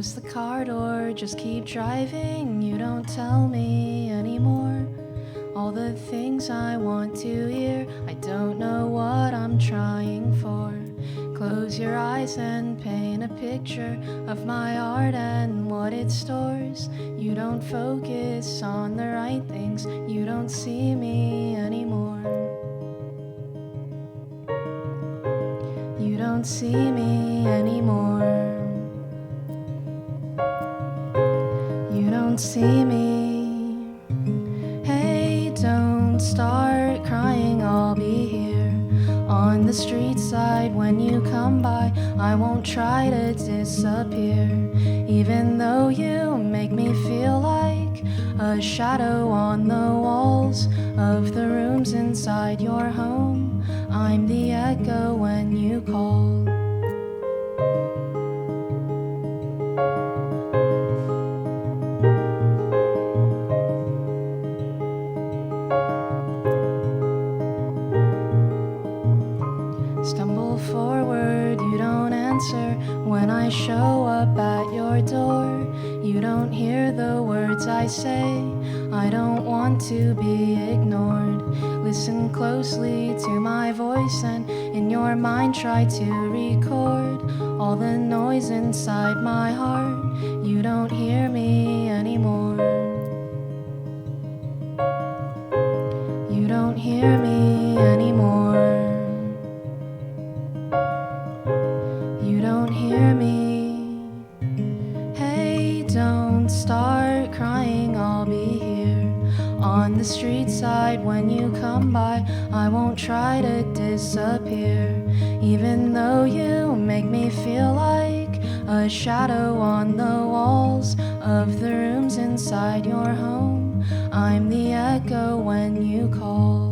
Close the car door, just keep driving. You don't tell me anymore all the things I want to hear. I don't know what I'm trying for. Close your eyes and paint a picture of my art and what it stores. You don't focus on the right things. You don't see me anymore. You don't see me anymore. You don't see me. Hey, don't start crying, I'll be here on the street side when you come by. I won't try to disappear, even though you make me feel like a shadow on the walls of the rooms inside your home. I'm the echo when you call. Stumble forward, you don't answer when I show up at your door. You don't hear the words I say. I don't want to be ignored. Listen closely to my voice and in your mind try to record all the noise inside my heart. You don't hear me anymore. You don't hear me anymore. You don't hear me. Hey, don't start crying, I'll be here on the street side when you come by. I won't try to disappear, even though you make me feel like a shadow on the walls of the rooms inside your home. I'm the echo when you call.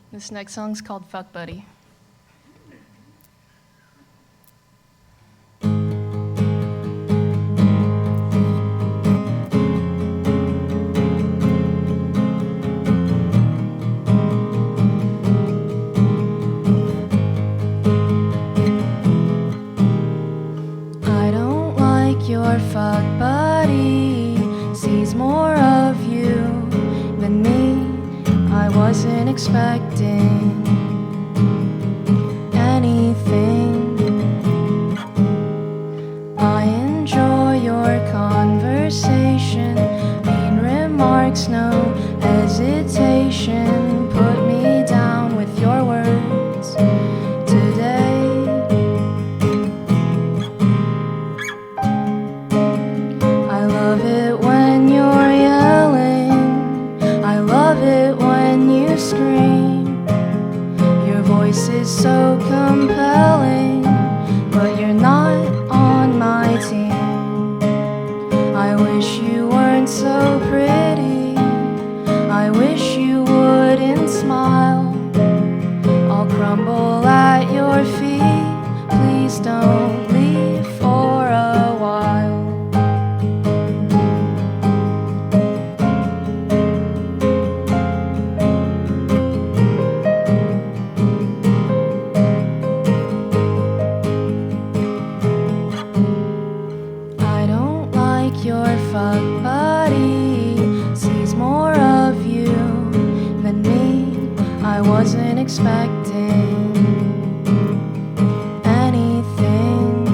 This next song's called Fuck Buddy. I don't like your fuck buddy, sees more of you than me. I wasn't expecting anything. I enjoy your conversation, mean remarks, no hesitation. Put me down with your words today. I love it when you're yelling. I love it when you scream. Your voice is so compelling, but you're not on my team. I wish you weren't so pretty. I wish you wouldn't smile. I'll crumble at your feet. Please don't leave for a while. Your fuck buddy sees more of you than me. I wasn't expecting anything.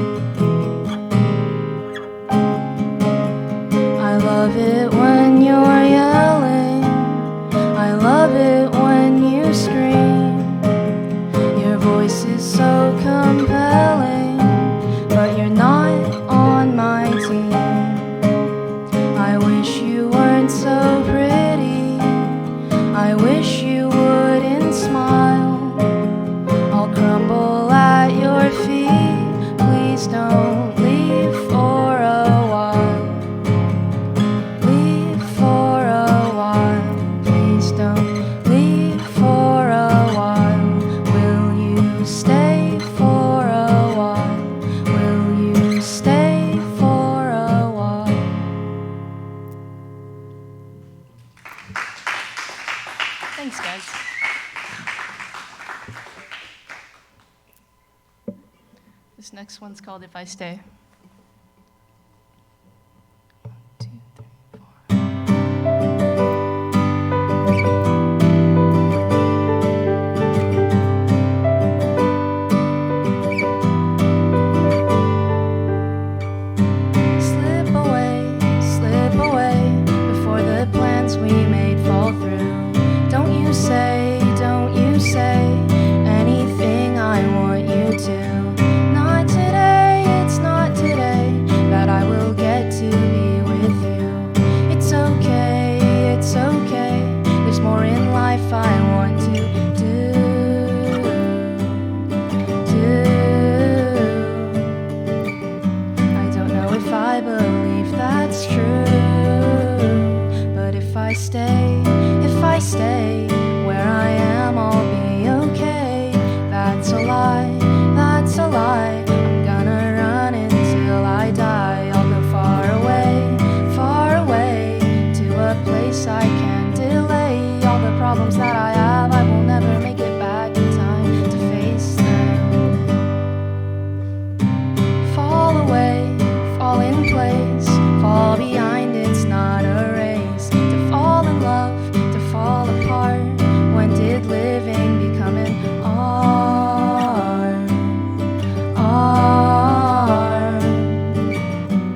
I love it when you're yelling. I love it when you scream. Your voice is so compelling, but you're not on my team. I wish you weren't so pretty. I wish you wouldn't smile. I'll crumble at your feet. Please don't leave for a while. Leave one's called If I Stay. 1, 2, 3, 4. Slip away before the plans we made fall through. Don't you say anything I want you to. Not today, it's not today that I will get to be with you. It's okay, there's more in life I want to do. I don't know if I believe that's true, but if I stay where I am, I'll be okay. That's a lie. I'm gonna run until I die. I'll go far away to a place I can't delay. All the problems that I have, I will never make it back in time to face them. Fall away, fall in place, fall behind, it's not a race. To fall in love, to fall apart. When did living become an art?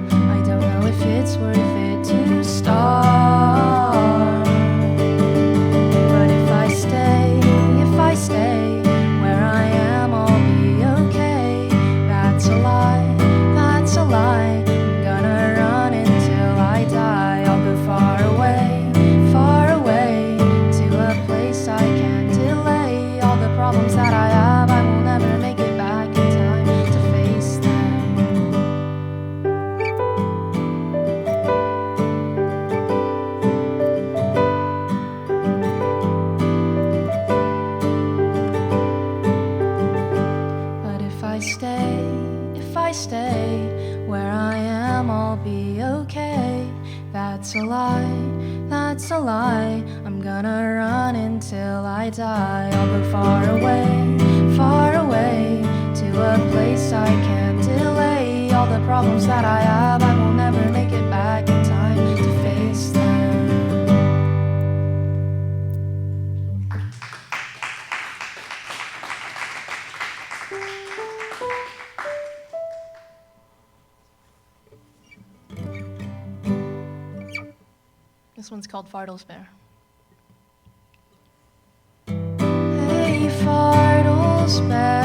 I don't know if it's worth it to start. But if I stay where I am, I'll be okay. That's a lie. I'm gonna run until I die. I'll go far away to a place I can't delay. All the problems that I have, I will never make it back in time to face them. But if I stay where I am, I'll be okay. That's a lie. I'm gonna run until I die. I'll go far away to a place I can't delay. All the problems that I have, I will never make it back in time to face them. This one's called Fartlesbear. Hey, Fartlesbear,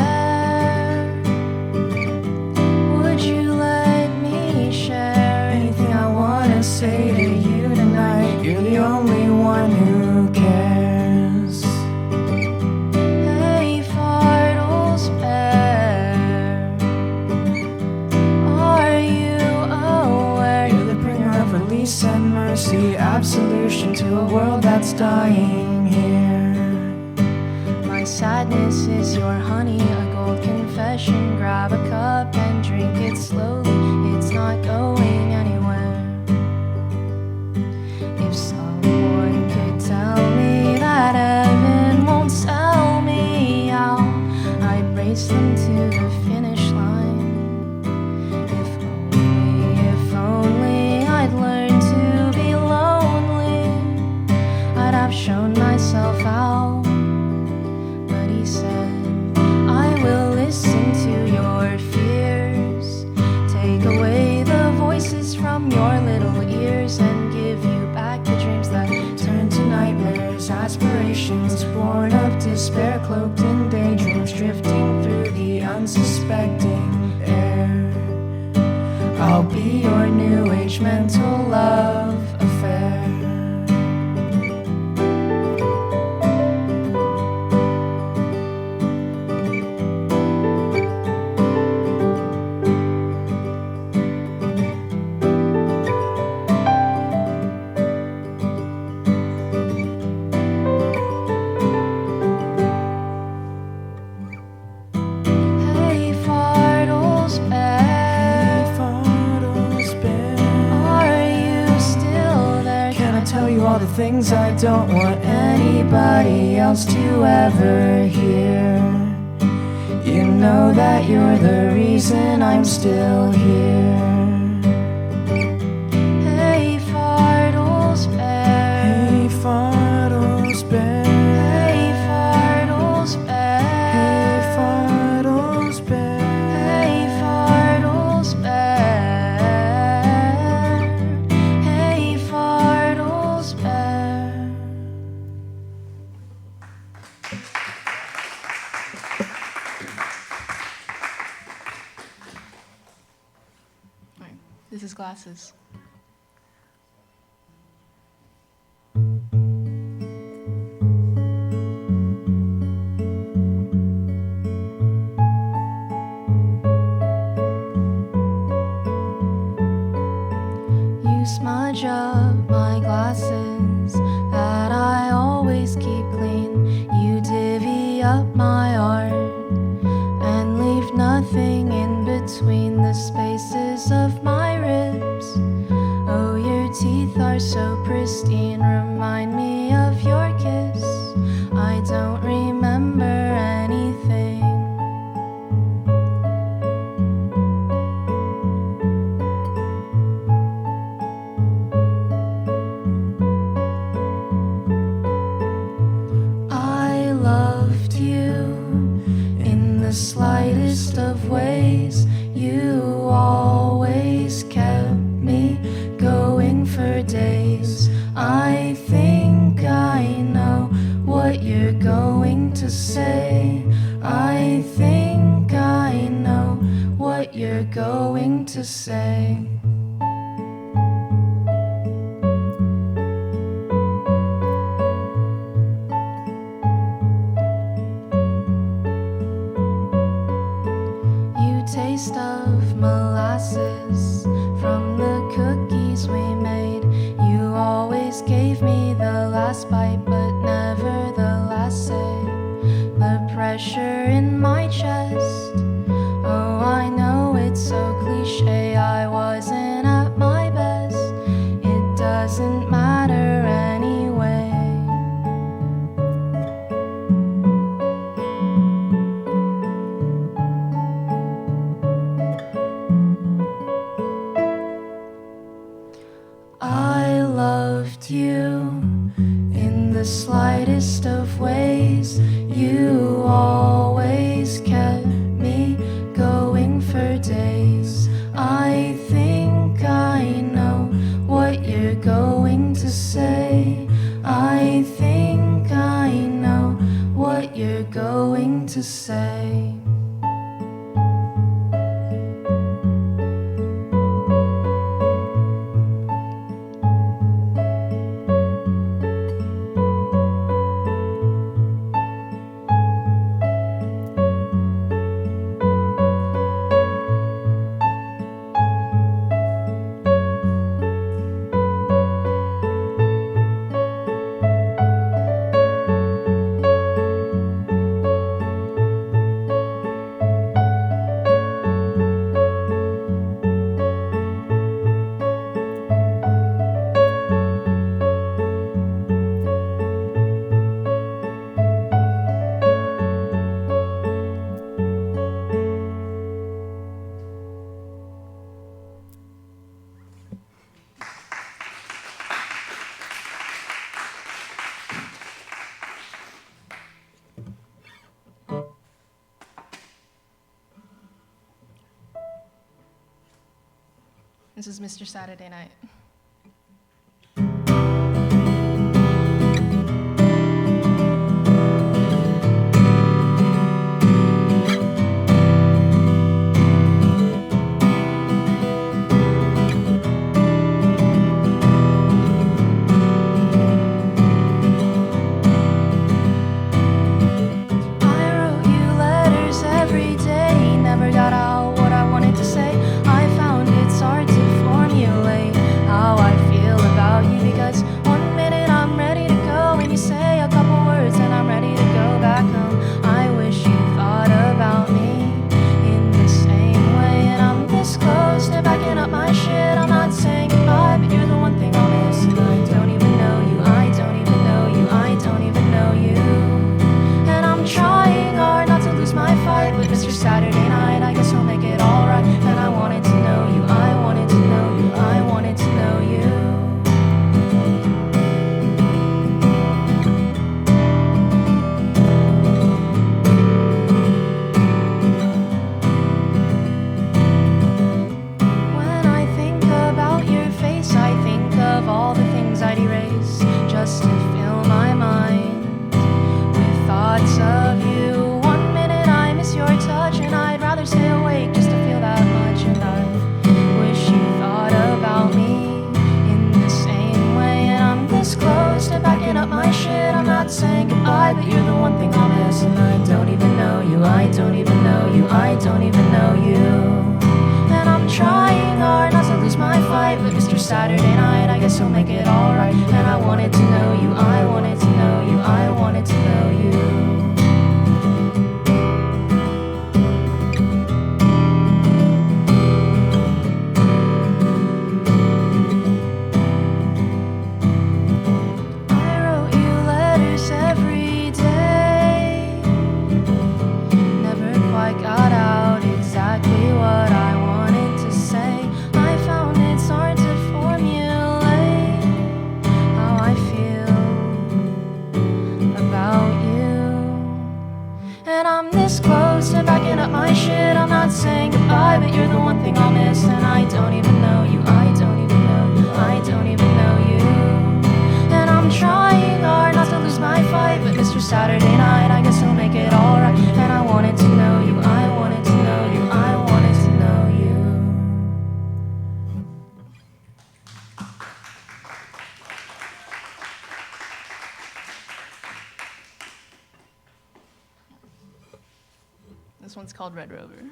would you let me share anything I wanna say to you tonight? You're the only one who cares. Hey, Fartlesbear, are you aware you're the bringer of release and mercy, absolution to a world that's dying here? My sadness is your honey, a gold confession. Grab a cup and drink it slowly, it's not going anywhere. If someone could tell me that heaven won't sell me out, I'd race them to the finish line. If only I'd learn to be lonely, I'd have shown myself out. But he said, I will listen to your fears, take away the voices from your little ears, and give you back the dreams that turn to nightmares, aspirations born of despair, cloaked in daydreams, drifting through the unsuspecting air. I'll be your new age mental love affair. Hey, Fartlesbear, are you still there? Can I tell you all the things I don't want anybody else to ever hear? You know that you're the reason I'm still here. Hey, Fartles Bear. Hey, Fartles Bear. Hey, Fartles Bear. Hey, Fartles Bear. Hey, Fartles Bear. Hey, Fartles Bear. Right. This is Glasses. You smudge up my glasses that I always keep clean. You divvy up my art and leave nothing in between the spaces of my ribs. Oh, your teeth are so pristine, remind me of your kiss. I don't remember anything. I loved you in the slightest of ways. You always kept me going for days. I think I know what you're going to say. I think I know what you're going to say. You taste of molasses from the cookies we made. You always gave me the last bite, but never the last say. The pressure in my chest. Oh, I know it's so cliche. I wasn't at my best. It doesn't matter anyway. I loved you in the slightest of ways. You always kept me going for days. I think I know what you're going to say. I think I know what you're going to say. This is Mr. Saturday Night. Never got out what I wanted to say. I found it's hard to formulate one thing I'll miss. And I don't even know you, I don't even know you, I don't even know you. And I'm trying hard not to lose my fight, but Mr. Saturday Night, I guess he'll make it alright. And I wanted to know you, I wanted to know you, I wanted to know you. Got out exactly what I wanted to say. I found it's hard to formulate how I feel about you. And I'm this close to backing up my shit. I'm not saying goodbye, but you're the one thing I'll miss. And I don't even know you, I don't even know you, I don't even know you. And I'm trying hard not to lose my fight, but Mr. Saturday Night, I guess he'll make it alright. And I wanted to know you, I wanted to know you, I wanted to know you. This one's called Red Rover.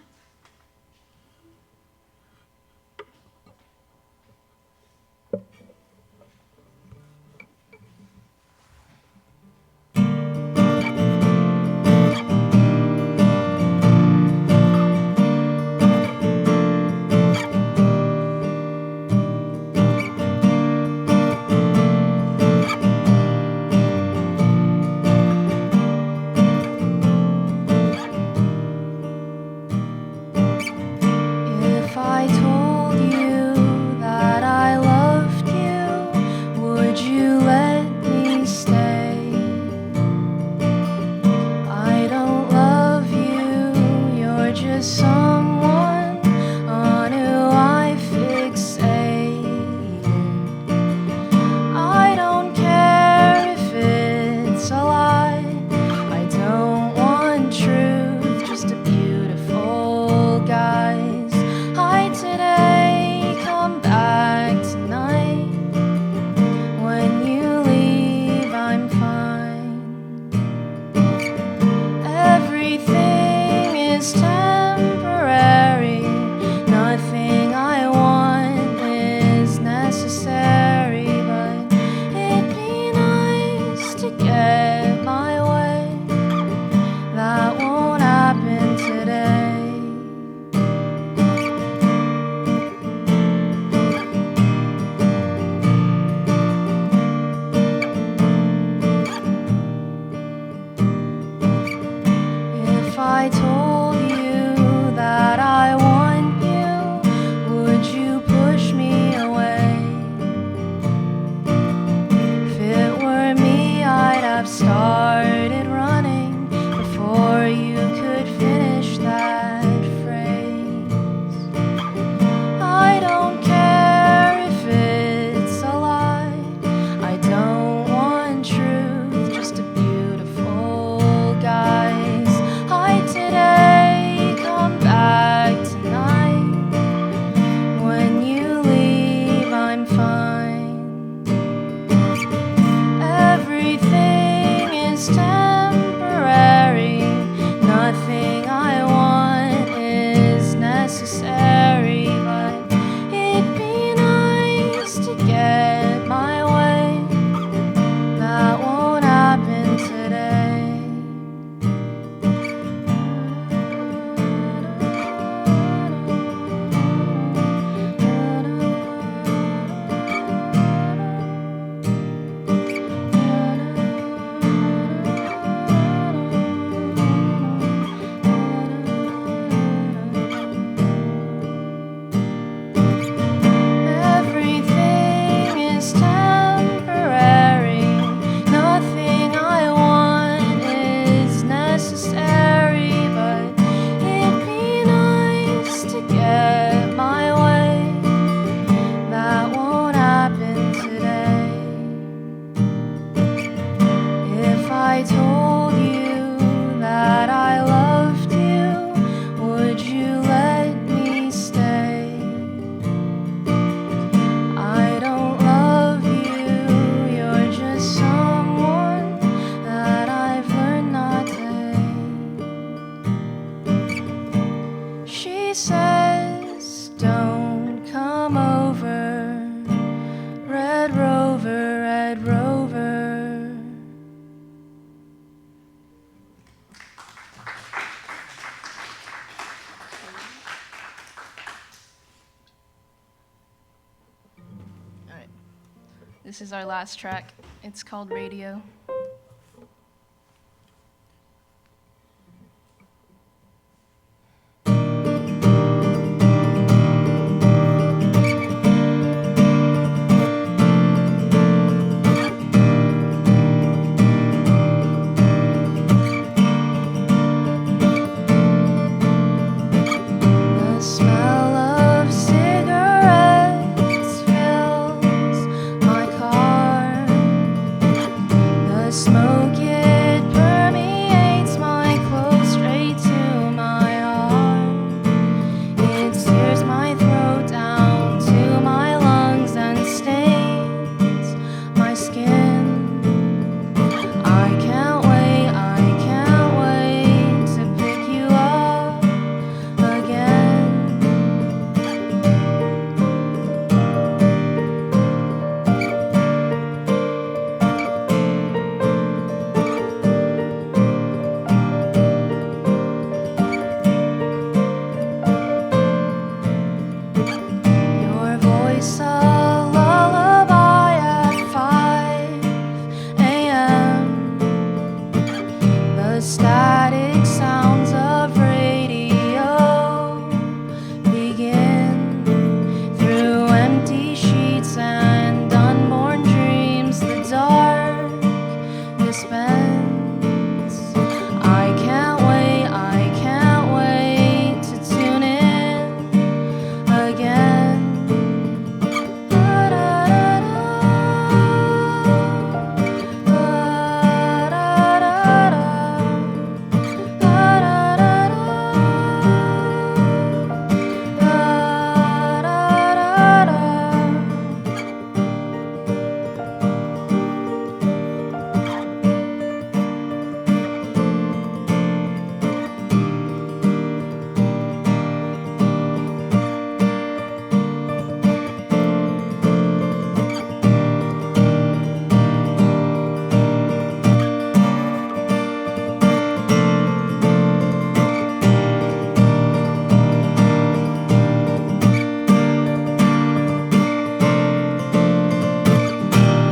This is our last track. It's called Radio. The smell of cigarettes fills my car. The smoke, it permeates my clothes straight to my heart. It sears my throat down to my lungs and stains my skin. I can't wait to pick you up again. Your voice a lullaby at 5 a.m. The static sounds of radio begin through empty sheets and unborn dreams. The dark dispense. I can't wait to tune in again.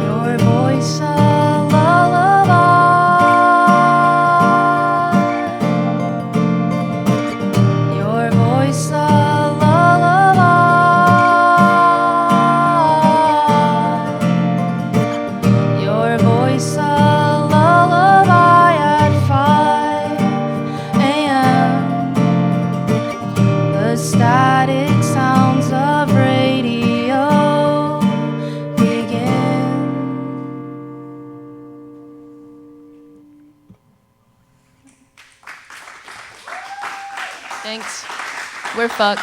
Your voice a lullaby. Your voice a lullaby. Your voice a lullaby at 5 a.m. The static sounds of radio begin. Thanks. We're fucked.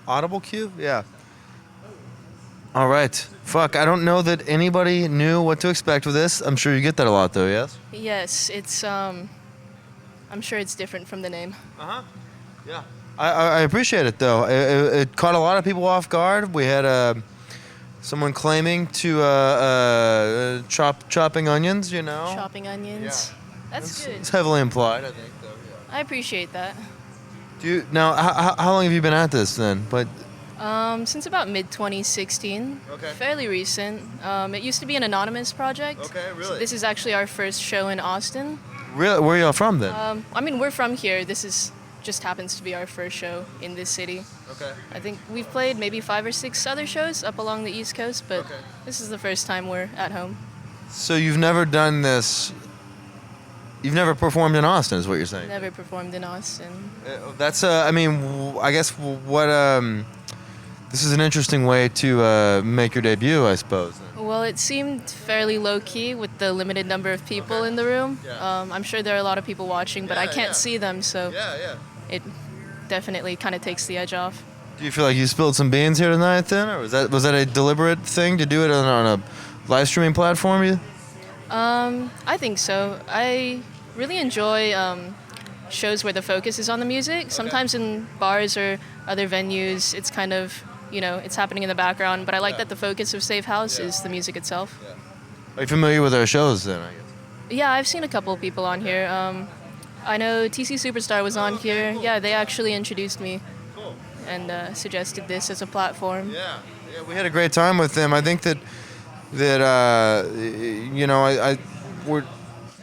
Audible cue? Yeah. All right. Fuck, I don't know that anybody knew what to expect with this. I'm sure you get that a lot, though, yes? Yes, it's I'm sure it's different from the name. Uh-huh. Yeah. I appreciate it, though. It caught a lot of people off guard. We had someone claiming to chopping onions, you know? Chopping onions. That's good. It's heavily implied, I think, though. Yeah. I appreciate that. Now, how long have you been at this, then? But Since about mid 2016. Okay. Fairly recent. It used to be an anonymous project. Okay, So really? this is actually our first show in Austin. Really, where are y'all from, then? I mean, we're from here. This is just happens to be our first show in this city. Okay. I think we've played maybe 5 or 6 other shows up along the East Coast, but Okay. this is the first time we're at home. So you've never done this. You've never performed in Austin, is what you're saying? Never performed in Austin. That's I mean, I guess what this is an interesting way to make your debut, I suppose. Well, it seemed fairly low key with the limited number of people Okay. in the room. Yeah. I'm sure there are a lot of people watching, but I Yeah, can't yeah. see them, so Yeah. it definitely kind of takes the edge off. Do you feel like you spilled some beans here tonight, then, or was that a deliberate thing to do it on a live streaming platform? I think so. I really enjoy shows where the focus is on the music. Sometimes in bars or other venues, it's kind of, it's happening in the background, but I like Yeah. that the focus of Safe House Yeah. is the music itself. Are you familiar with our shows, then? I guess. Yeah, I've seen a couple of people on here. I know TC Superstar was on here. cool. Yeah, they actually introduced me Cool. and suggested this as a platform. Yeah, we had a great time with them. I think that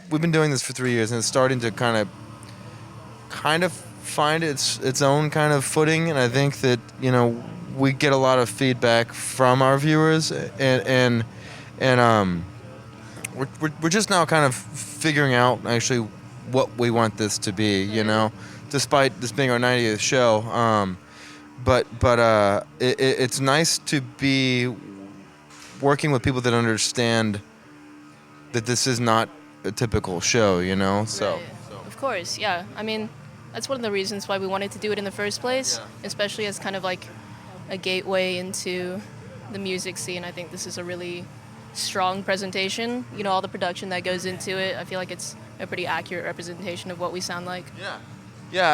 we've been doing this for 3 years, and it's starting to kind of find its own kind of footing. And I think that we get a lot of feedback from our viewers, and we're just now kind of figuring out actually what we want this to be. Despite this being our 90th show. But it's nice to be working with people that understand that this is not a typical show, So, Right. Of course, yeah. I mean, that's one of the reasons why we wanted to do it in the first place, especially as kind of like a gateway into the music scene. I think this is a really strong presentation. All the production that goes into it, I feel like it's a pretty accurate representation of what we sound like. yeah.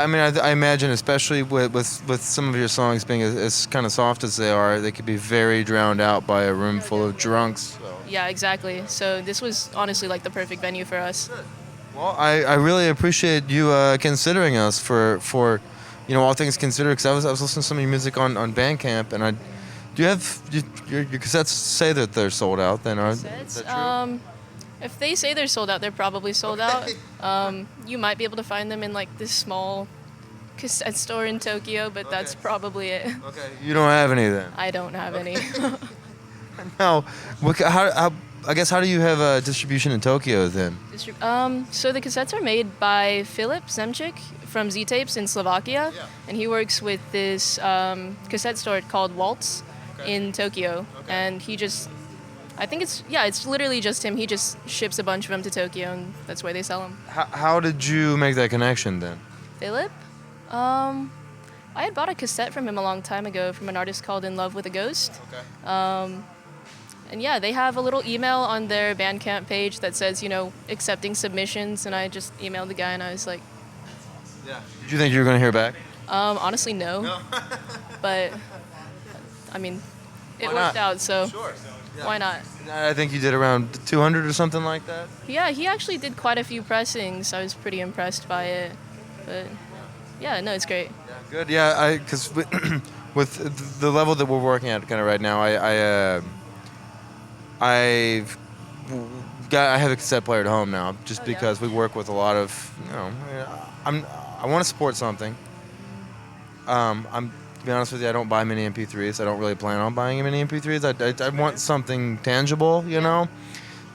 I mean, I imagine, especially with some of your songs being as kind of soft as they are, they could be very drowned out by a room full of drunks. So. Yeah, exactly. So this was honestly like the perfect venue for us. Well, I really appreciate you considering us for all things considered, because I was listening to some of your music on Bandcamp, and do you have your cassettes say that they're sold out? Then is that true? If they say they're sold out, they're probably sold out. You might be able to find them in like this small cassette store in Tokyo, but that's probably it. Okay, you don't have any then. I don't have any. Now, how do you have a distribution in Tokyo then? So the cassettes are made by Filip Zemček from Z Tapes in Slovakia, and he works with this cassette store called Waltz in Tokyo, and I think it's literally just him. He just ships a bunch of them to Tokyo, and that's where they sell them. How did you make that connection then? Philip? I had bought a cassette from him a long time ago from an artist called In Love with a Ghost. Okay. And yeah, they have a little email on their Bandcamp page that says, accepting submissions, and I just emailed the guy and I was like, Yeah. Did you think you were going to hear back? honestly, no. But, I mean, it Why worked not? out, so Sure. Yeah. why not? I think you did around 200 or something like that. Yeah, he actually did quite a few pressings. I was pretty impressed by it. But, yeah, no, it's great. Yeah, good. Yeah, because with the level that we're working at kind of right now, I have a cassette player at home now, just because we work with a lot of, I want to support something. To be honest with you, I don't buy many MP3s. I don't really plan on buying many MP3s. I want something tangible,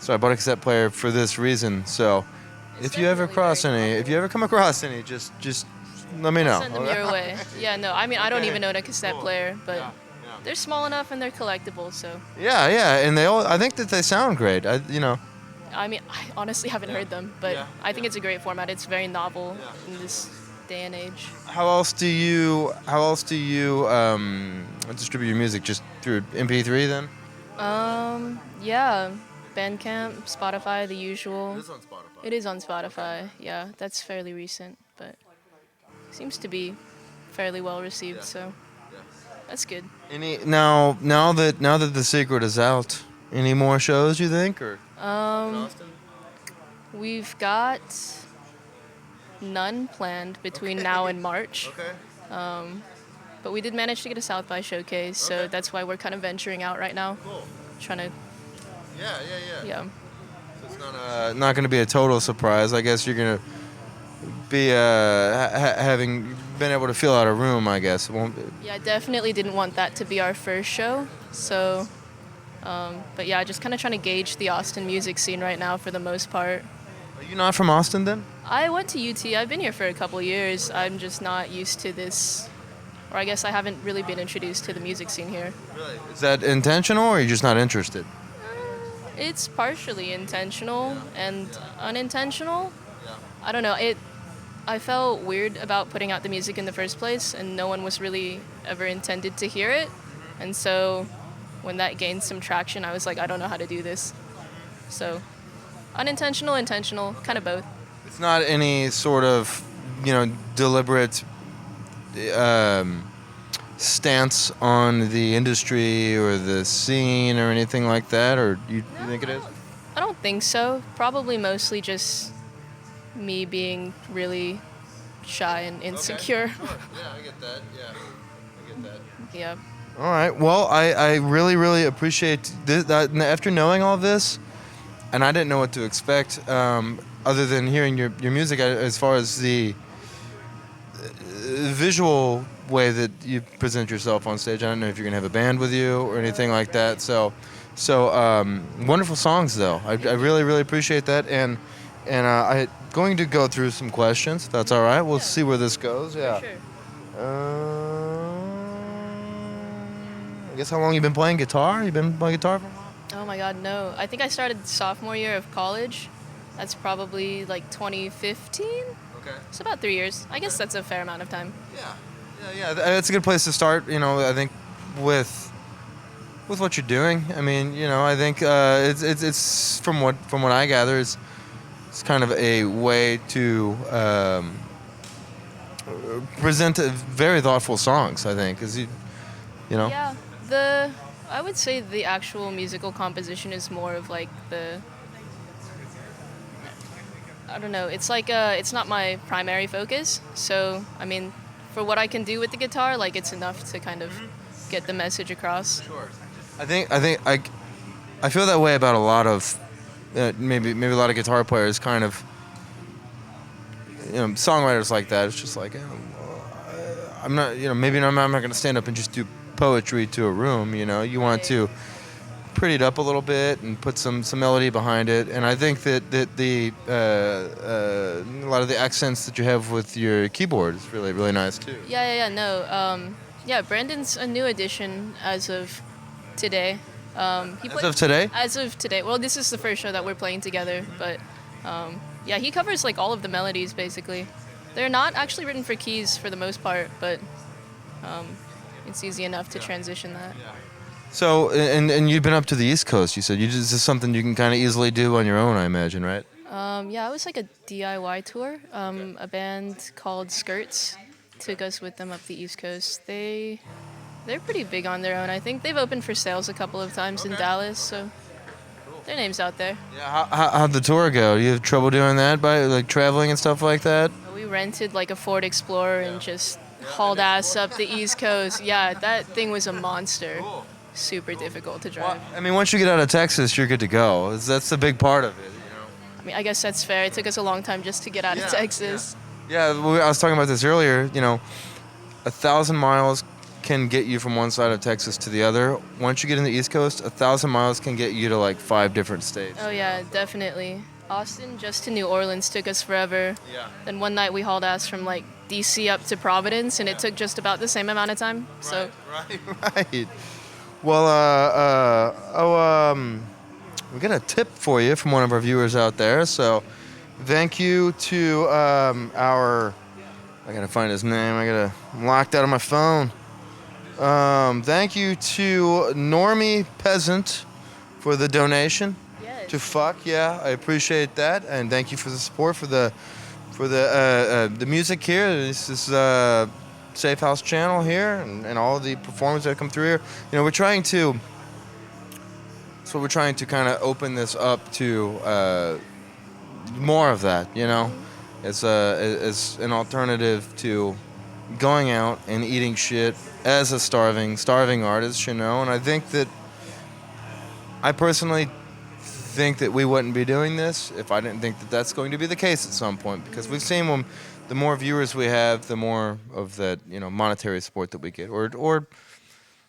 So I bought a cassette player for this reason. So if you ever come across any, just let me know. Send them your way. Yeah, no, I mean, I don't even own a cassette Cool. player, but Yeah. they're small enough and they're collectible, so. Yeah, and I think that they sound great. I mean, I honestly haven't heard them, but Yeah, I think it's a great format. It's very novel in this day and age. How else do you distribute your music? Just through MP3 then? Yeah, Bandcamp, Spotify, the usual. on Spotify. It is on Spotify. Yeah, that's fairly recent, but seems to be fairly well received. Yeah. So that's good. Any now that The Secret is out, any more shows you think or in Austin? We've got none planned between now and March, Okay. but we did manage to get a South by showcase, so Okay. that's why we're kind of venturing out right now, Cool. trying to yeah. So it's not going to be a total surprise. I guess you're going to be having been able to fill out a room. I guess it won't. Yeah, I definitely didn't want that to be our first show, so. But yeah, just kind of trying to gauge the Austin music scene right now for the most part. Are you not from Austin then? I went to UT. I've been here for a couple years. I'm just not used to this, or I guess I haven't really been introduced to the music scene here. Really? Is that intentional, or are you just not interested? It's partially intentional and unintentional. I don't know. I felt weird about putting out the music in the first place, and no one was really ever intended to hear it. And so when that gained some traction, I was like, I don't know how to do this. So unintentional, intentional, kind of both. It's not any sort of, deliberate stance on the industry or the scene or anything like that, or you think it is? I don't think so. Probably mostly just me being really shy and insecure. Sure. Yeah, I get that. Yeah, I get that. Yeah. All right. Well, I really, really appreciate this. That after knowing all this, and I didn't know what to expect, other than hearing your music, as far as the visual way that you present yourself on stage. I don't know if you're gonna have a band with you or anything like that. So wonderful songs though. I really, really appreciate that, and I'm going to go through some questions. If that's all right. We'll see where this goes. Yeah. For sure. I guess how long you been playing guitar? You been playing guitar for a while? Oh my God, no. I think I started sophomore year of college. That's probably like 2015. Okay. It's about 3 years. I guess that's a fair amount of time. Yeah. That's a good place to start. I think with what you're doing. I mean, I think it's from what I gather, it's kind of a way to present very thoughtful songs. I think, because Yeah. I would say the actual musical composition is more of like I don't know. It's like it's not my primary focus. So I mean, for what I can do with the guitar, like it's enough to kind of get the message across. Sure. I feel that way about a lot of maybe a lot of guitar players, kind of songwriters like that. It's just like I'm not maybe I'm not going to stand up and just do poetry to a room. You want to pretty it up a little bit and put some melody behind it. And I think that the a lot of the accents that you have with your keyboard is really, really nice too. No. Brandon's a new addition as of today. As of today? As of today. Well, this is the first show that we're playing together, but he covers like all of the melodies basically. They're not actually written for keys for the most part, but it's easy enough to transition that. Yeah. So, and you've been up to the East Coast, you said. This is something you can kind of easily do on your own, I imagine, right? It was like a DIY tour. A band called Skirts took us with them up the East Coast. They're pretty big on their own. I think they've opened for sales a couple of times in Dallas, so their name's out there. Yeah, how'd the tour go? Do you have trouble doing that by like traveling and stuff like that? We rented like a Ford Explorer and just hauled ass up the East Coast. Yeah, that thing was a monster. Super difficult to drive. Well, I mean, once you get out of Texas, you're good to go. That's the big part of it, I mean, I guess that's fair. It took us a long time just to get out of Texas. Yeah, I was talking about this earlier. 1,000 miles can get you from one side of Texas to the other. Once you get in the East Coast, 1,000 miles can get you to like 5 different states. Oh yeah, definitely. Austin just to New Orleans took us forever. Yeah. Then one night we hauled ass from like DC up to Providence, and it took just about the same amount of time. So. Right. Well, we got a tip for you from one of our viewers out there. So, thank you to our I gotta find his name. I'm locked out of my phone. Thank you to Normie Peasant for the donation. Yes. To fuck, yeah, I appreciate that, and thank you for the support for the music here. This is Safe House channel here, and all the performers that come through here. You know, we're trying to. So we're trying to kind of open this up to more of that. You know, as an alternative to going out and eating shit as a starving artist. You know, and I personally think that we wouldn't be doing this if I didn't think that that's going to be the case at some point, because we've seen when the more viewers we have, the more of that, you know, monetary support that we get, or it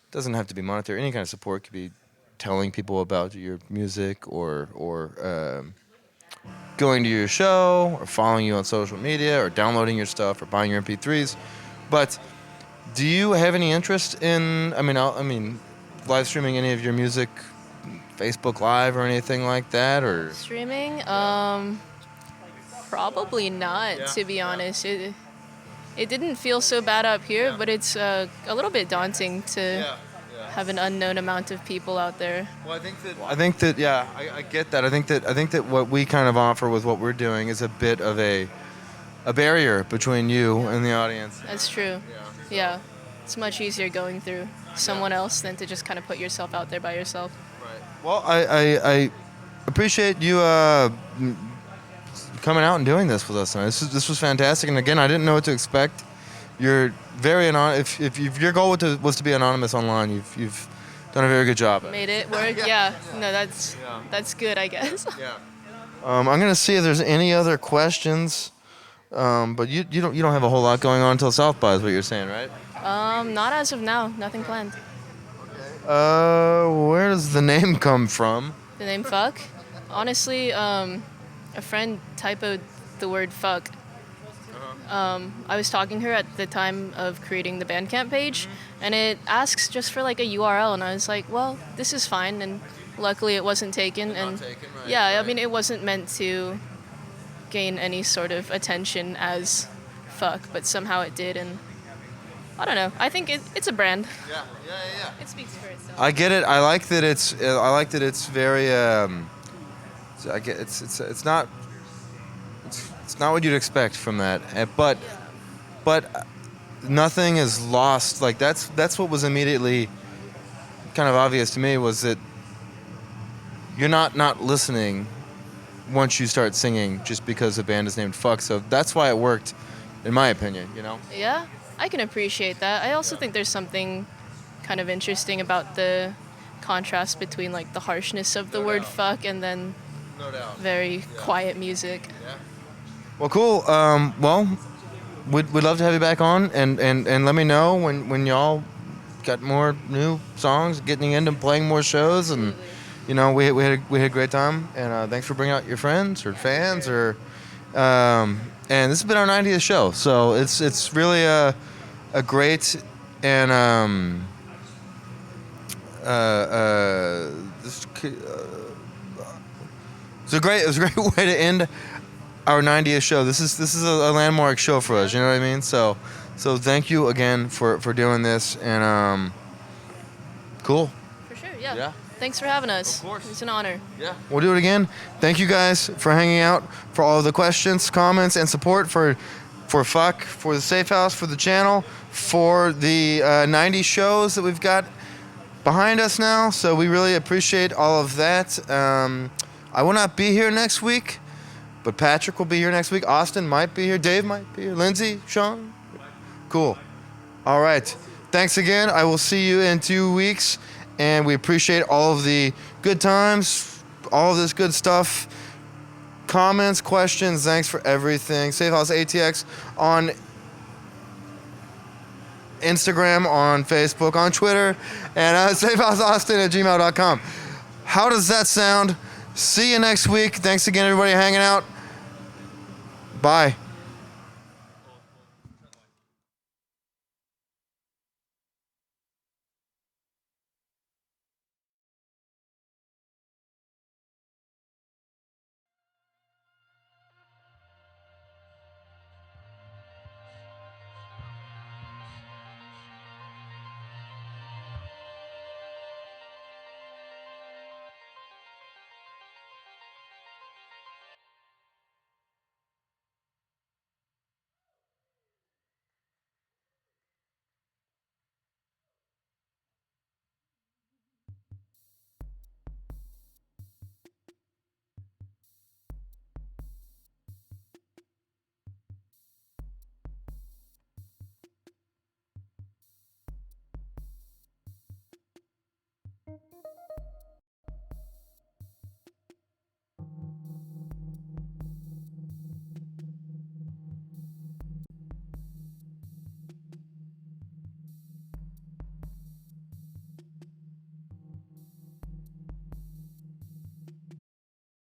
doesn't have to be monetary. Any kind of support could be telling people about your music, or going to your show, or following you on social media, or downloading your stuff, or buying your MP3s. But do you have any interest in? I mean, live streaming any of your music? Facebook Live or anything like that, or Streaming? Probably not, to be honest. It didn't feel so bad up here, but it's a little bit daunting to have an unknown amount of people out there. Well, I think that yeah, I get that. I think that what we kind of offer with what we're doing is a bit of a barrier between you and the audience. That's true. Yeah. It's much easier going through someone else than to just kind of put yourself out there by yourself. Well, I appreciate you coming out and doing this with us tonight. This was fantastic, and again, I didn't know what to expect. You're very anonymous. If your goal was to be anonymous online, you've done a very good job. Made it work. Yeah. No, that's good, I guess. Yeah. I'm gonna see if there's any other questions, but you don't have a whole lot going on until South by, is what you're saying, right? Not as of now. Nothing planned. Where does the name come from? The name fuck? Honestly, a friend typoed the word fuck. I was talking to her at the time of creating the Bandcamp page, and it asks just for like a URL, and I was like, well, this is fine, and luckily it wasn't taken. And yeah, I mean, it wasn't meant to gain any sort of attention as fuck, but somehow it did, and I don't know. I think it's a brand. Yeah. It speaks for itself. I get it. I like that it's very. It's not what you'd expect from that. But nothing is lost. Like that's what was immediately kind of obvious to me, was that you're not listening once you start singing just because the band is named Fuck. So that's why it worked, in my opinion. You know. Yeah. I can appreciate that. I also think there's something kind of interesting about the contrast between like the harshness of the word fuck and then very quiet music. Yeah. Well, cool. Well, we'd love to have you back on, and let me know when y'all got more new songs, getting into playing more shows, and you know we had a great time, and thanks for bringing out your friends or fans or. And this has been our 90th show, so it's really a great and it was a great way to end our 90th show. This is a landmark show for us. You know what I mean? So thank you again for doing this, and cool. For sure. Yeah. Thanks for having us. Of course. It's an honor. Yeah. We'll do it again. Thank you guys for hanging out, for all of the questions, comments, and support for Fuck, for the Safe House, for the channel, for the 90 shows that we've got behind us now. So we really appreciate all of that. I will not be here next week, but Patrick will be here next week. Austin might be here. Dave might be here. Lindsay, Sean. Cool. All right. Thanks again. I will see you in 2 weeks. And we appreciate all of the good times, all of this good stuff, comments, questions. Thanks for everything. Safe House ATX on Instagram, on Facebook, on Twitter, and safehouseaustin@gmail.com. How does that sound? See you next week. Thanks again, everybody, hanging out. Bye.